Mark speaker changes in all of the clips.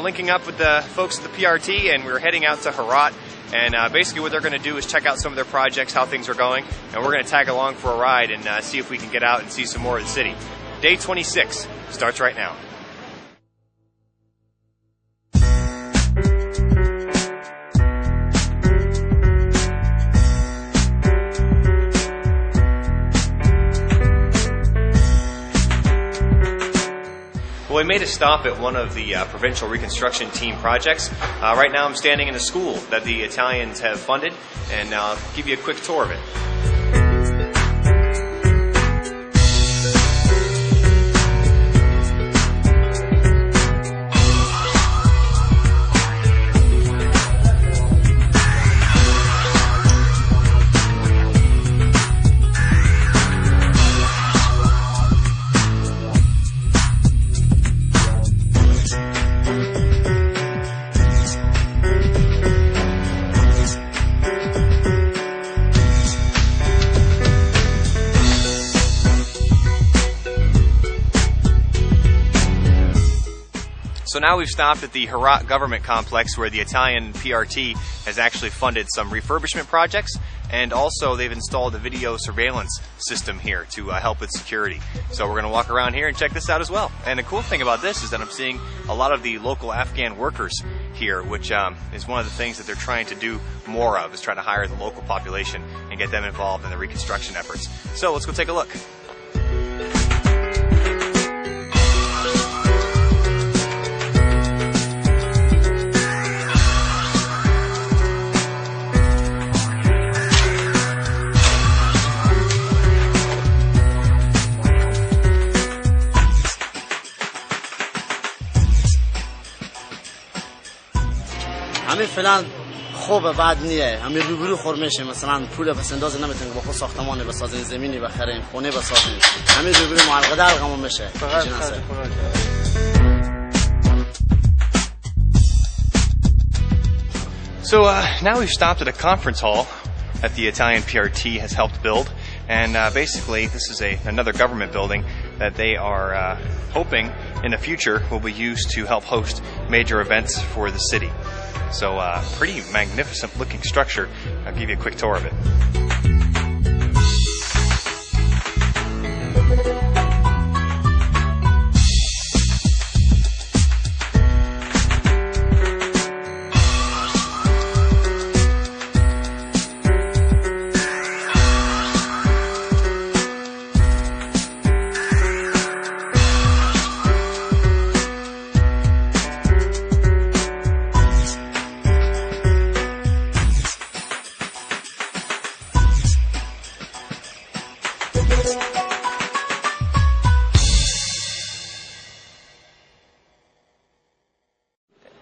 Speaker 1: linking up with the folks at the PRT, and we're heading out to Herat. And basically what they're going to do is check out some of their projects, how things are going, and we're going to tag along for a ride and see if we can get out and see some more of the city. Day 26 starts right now. Well, we made a stop at one of the provincial reconstruction team projects. Right now I'm standing in a school that the Italians have funded, and I'll give you a quick tour of it. So now we've stopped at the Herat government complex, where the Italian PRT has actually funded some refurbishment projects, and also they've installed a video surveillance system here to help with security. So we're going to walk around here and check this out as well. And the cool thing about this is that I'm seeing a lot of the local Afghan workers here, which is one of the things that they're trying to do more of, is try to hire the local population and get them involved in the reconstruction efforts. So let's go take a look.
Speaker 2: همین فعلا خوبه بعد نیه همین روبرو خورمشه مثلا پول پس انداز نمیتونیم با خود ساختمان بسازیم زمینی بخریم خونه بسازیم همین روبرو معلقه دلقمون میشه
Speaker 1: So now we've stopped at a conference hall that the Italian PRT has helped build, and basically this is another government building that they are hoping in the future will be used to help host major events for the city. So pretty magnificent looking structure. I'll give you a quick tour of it.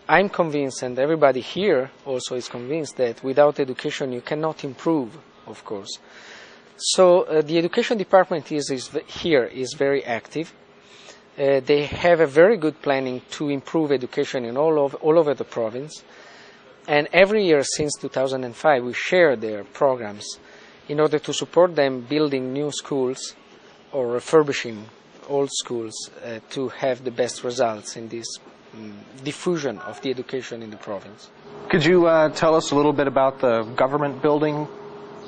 Speaker 3: I'm convinced, and everybody here also is convinced, that without education you cannot improve, of course. So the education department here is very active. They have a very good planning to improve education in all over the province. And every year since 2005 we share their programs in order to support them building new schools or refurbishing old schools to have the best results in this diffusion of the education in the province.
Speaker 4: Could you tell us a little bit about the government building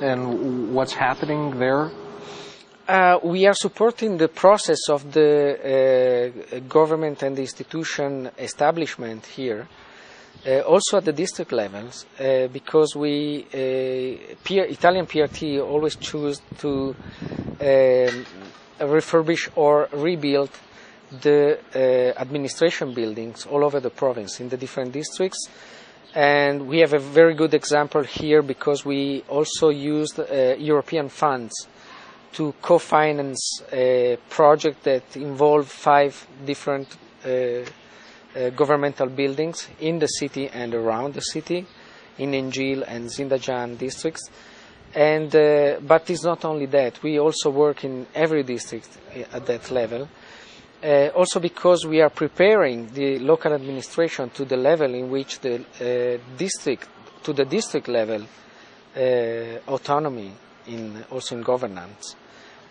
Speaker 4: and what's happening there?
Speaker 3: We are supporting the process of the government and the institution establishment here, also at the district levels, because Italian PRT always choose to refurbish or rebuild the administration buildings all over the province in the different districts. And we have a very good example here because we also used European funds to co-finance a project that involved 5 different governmental buildings in the city and around the city, in Injil and Zindajan districts. And but it's not only that, we also work in every district at that level. Also because we are preparing the local administration to the level in which the district level autonomy also in governance,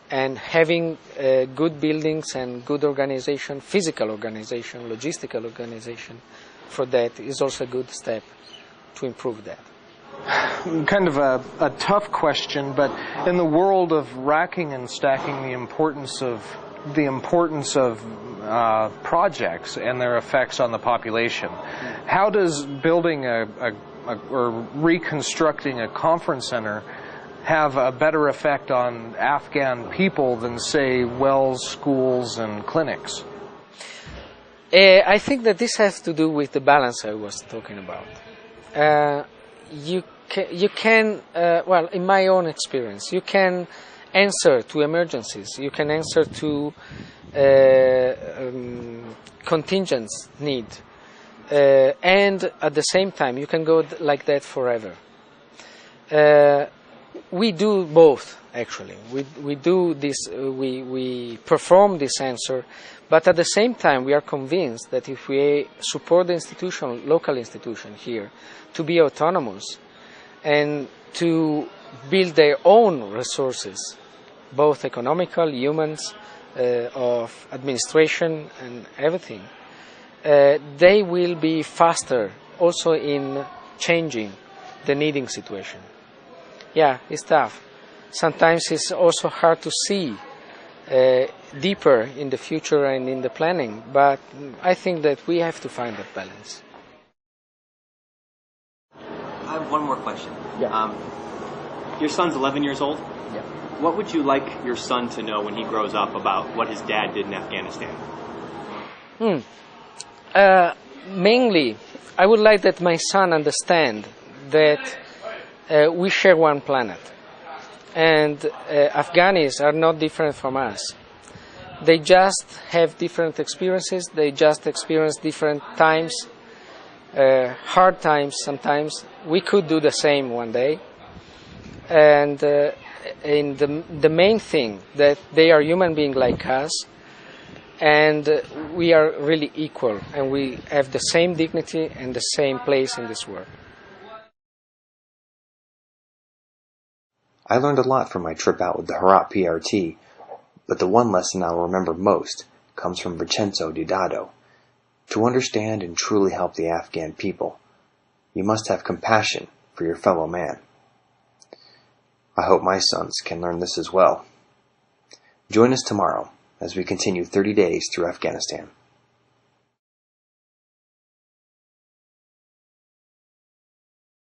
Speaker 3: and having good buildings and good organization, physical organization, logistical organization, for that is also a good step to improve that.
Speaker 4: Kind of a tough question, but in the world of racking and stacking the importance of projects and their effects on the population, how does building or reconstructing a conference center have a better effect on Afghan people than, say, wells, schools, and clinics?
Speaker 3: I think that this has to do with the balance I was talking about. You can, well, in my own experience, you can answer to emergencies, you can answer to contingent need, and at the same time, you can go like that forever. We do both, actually. We do this, we perform this answer, but at the same time, we are convinced that if we support the institution, local institution here, to be autonomous and to build their own resources, both economical, humans, of administration and everything, they will be faster also in changing the needing situation. Yeah, it's tough. Sometimes it's also hard to see deeper in the future and in the planning, but I think that we have to find that balance.
Speaker 1: I have one more question.
Speaker 3: Yeah.
Speaker 1: Your son's 11 years old.
Speaker 3: Yeah.
Speaker 1: What would you like your son to know when he grows up about what his dad did in Afghanistan?
Speaker 3: Mainly, I would like that my son understand that we share one planet, and Afghanis are not different from us. They just have different experiences, they just experience different times, hard times sometimes. We could do the same one day. And in the main thing, that they are human beings like us, and we are really equal, and we have the same dignity and the same place in this world.
Speaker 5: I learned a lot from my trip out with the Herat PRT, but the one lesson I'll remember most comes from Vincenzo Didado. To understand and truly help the Afghan people, you must have compassion for your fellow man. I hope my sons can learn this as well. Join us tomorrow as we continue 30 days through Afghanistan.